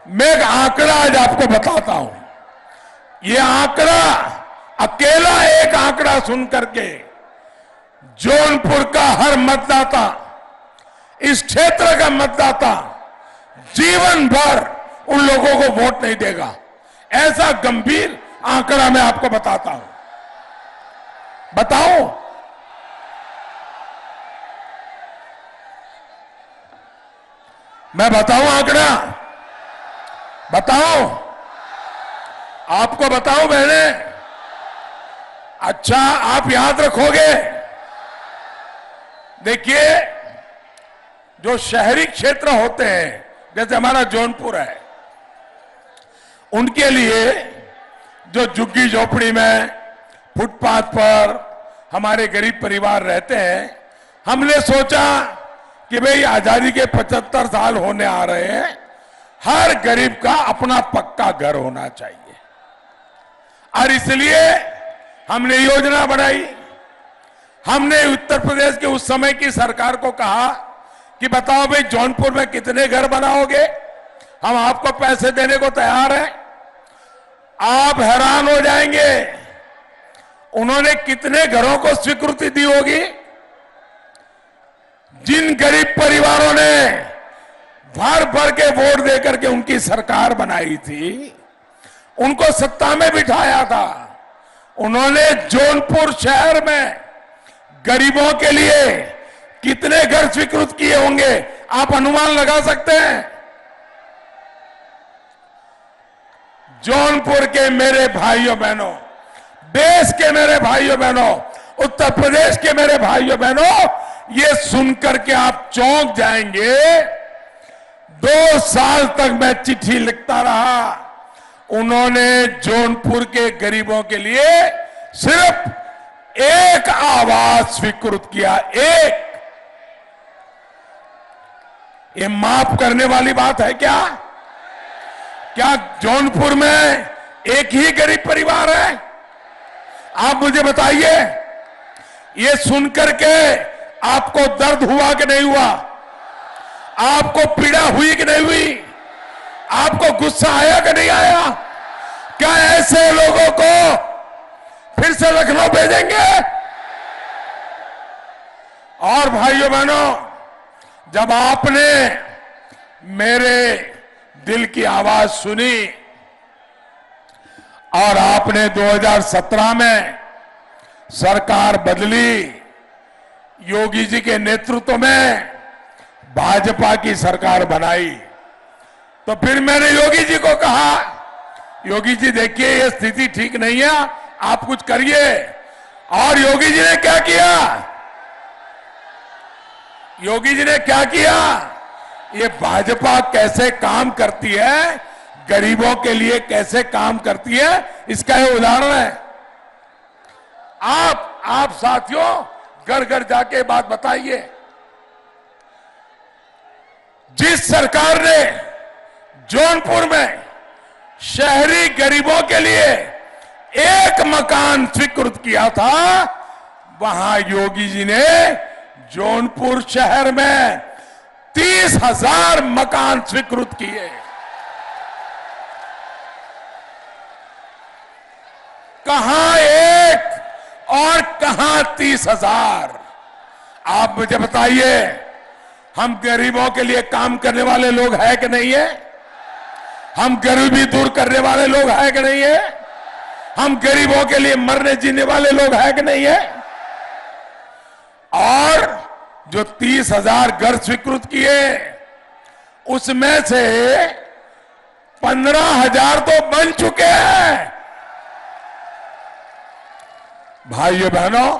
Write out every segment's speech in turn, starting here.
मैं एक आंकड़ा आज आपको बताता हूं। ये आंकड़ा, अकेला एक आंकड़ा सुन करके जौनपुर का हर मतदाता, इस क्षेत्र का मतदाता जीवन भर उन लोगों को वोट नहीं देगा। ऐसा गंभीर आंकड़ा मैं आपको बताता हूं। बताओ, मैं बताऊं आंकड़ा? बताओ, आपको बताऊं बहने? अच्छा, आप याद रखोगे। देखिए, जो शहरी क्षेत्र होते हैं, जैसे हमारा जौनपुर है, उनके लिए जो झुग्गी झोपड़ी में, फुटपाथ पर हमारे गरीब परिवार रहते हैं, हमने सोचा कि भाई आजादी के 75 साल होने आ रहे हैं, हर गरीब का अपना पक्का घर होना चाहिए। और इसलिए हमने योजना बनाई। हमने उत्तर प्रदेश के उस समय की सरकार को कहा कि बताओ भाई जौनपुर में कितने घर बनाओगे, हम आपको पैसे देने को तैयार हैं। आप हैरान हो जाएंगे, उन्होंने कितने घरों को स्वीकृति दी होगी। जिन गरीब परिवारों ने भर भर के वोट देकर के उनकी सरकार बनाई थी, उनको सत्ता में बिठाया था, उन्होंने जौनपुर शहर में गरीबों के लिए कितने घर स्वीकृत किए होंगे, आप अनुमान लगा सकते हैं। जौनपुर के मेरे भाइयों बहनों, देश के मेरे भाइयों बहनों, उत्तर प्रदेश के मेरे भाइयों बहनों, ये सुनकर के आप चौंक जाएंगे। 2 साल तक मैं चिट्ठी लिखता रहा, उन्होंने जौनपुर के गरीबों के लिए सिर्फ एक आवाज स्वीकृत किया, एक। ये माफ करने वाली बात है क्या? क्या जौनपुर में एक ही गरीब परिवार है? आप मुझे बताइए, ये सुनकर के आपको दर्द हुआ कि नहीं हुआ? आपको पीड़ा हुई कि नहीं हुई? आपको गुस्सा आया कि नहीं आया? क्या ऐसे लोगों को फिर से लखनऊ भेजेंगे? और भाइयों बहनों, जब आपने मेरे दिल की आवाज सुनी और आपने 2017 में सरकार बदली, योगी जी के नेतृत्व में भाजपा की सरकार बनाई, तो फिर मैंने योगी जी को कहा, योगी जी देखिए ये स्थिति ठीक नहीं है, आप कुछ करिए। और योगी जी ने क्या किया? योगी जी ने क्या किया? ये भाजपा कैसे काम करती है, गरीबों के लिए कैसे काम करती है, इसका ये उदाहरण है। आप साथियों घर घर जाके बात बताइए। जिस सरकार ने जौनपुर में शहरी गरीबों के लिए एक मकान स्वीकृत किया था, वहां योगी जी ने जौनपुर शहर में 30,000 मकान स्वीकृत किए। कहां एक और कहां 30,000? आप मुझे बताइए, हम गरीबों के लिए काम करने वाले लोग हैं कि नहीं है? हम गरीबी दूर करने वाले लोग हैं कि नहीं है? हम गरीबों के लिए मरने जीने वाले लोग हैं कि नहीं है? और जो 30,000 घर स्वीकृत किए, उसमें से 15,000 तो बन चुके हैं। भाइयों बहनों,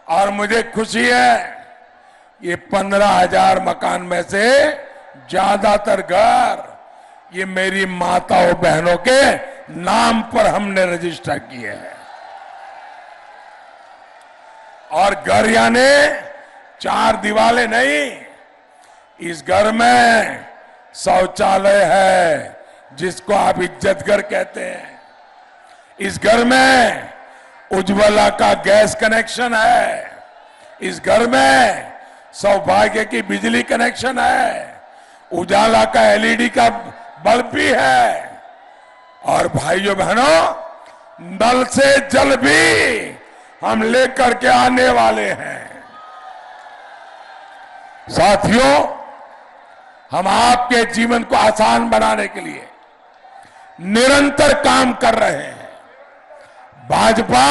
और मुझे खुशी है, ये 15,000 मकान में से ज्यादातर घर ये मेरी माताओं बहनों के नाम पर हमने रजिस्टर किए हैं। और घर यानी 4 दीवारें नहीं, इस घर में शौचालय है जिसको आप इज्जत घर कहते हैं। इस घर में उज्ज्वला का गैस कनेक्शन है। इस घर में सौभाग्य की बिजली कनेक्शन है। उजाला का एलईडी का बल भी है, और भाइयों बहनों, नल से जल भी हम लेकर के आने वाले हैं। साथियों, हम आपके जीवन को आसान बनाने के लिए निरंतर काम कर रहे हैं। भाजपा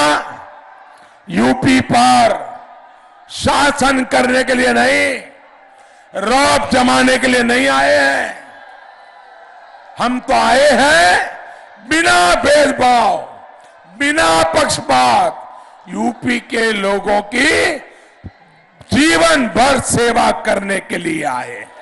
यूपी पर शासन करने के लिए नहीं, रौब जमाने के लिए नहीं आए हैं। हम तो आए हैं बिना भेदभाव, बिना पक्षपात यूपी के लोगों की जीवन भर सेवा करने के लिए आए हैं।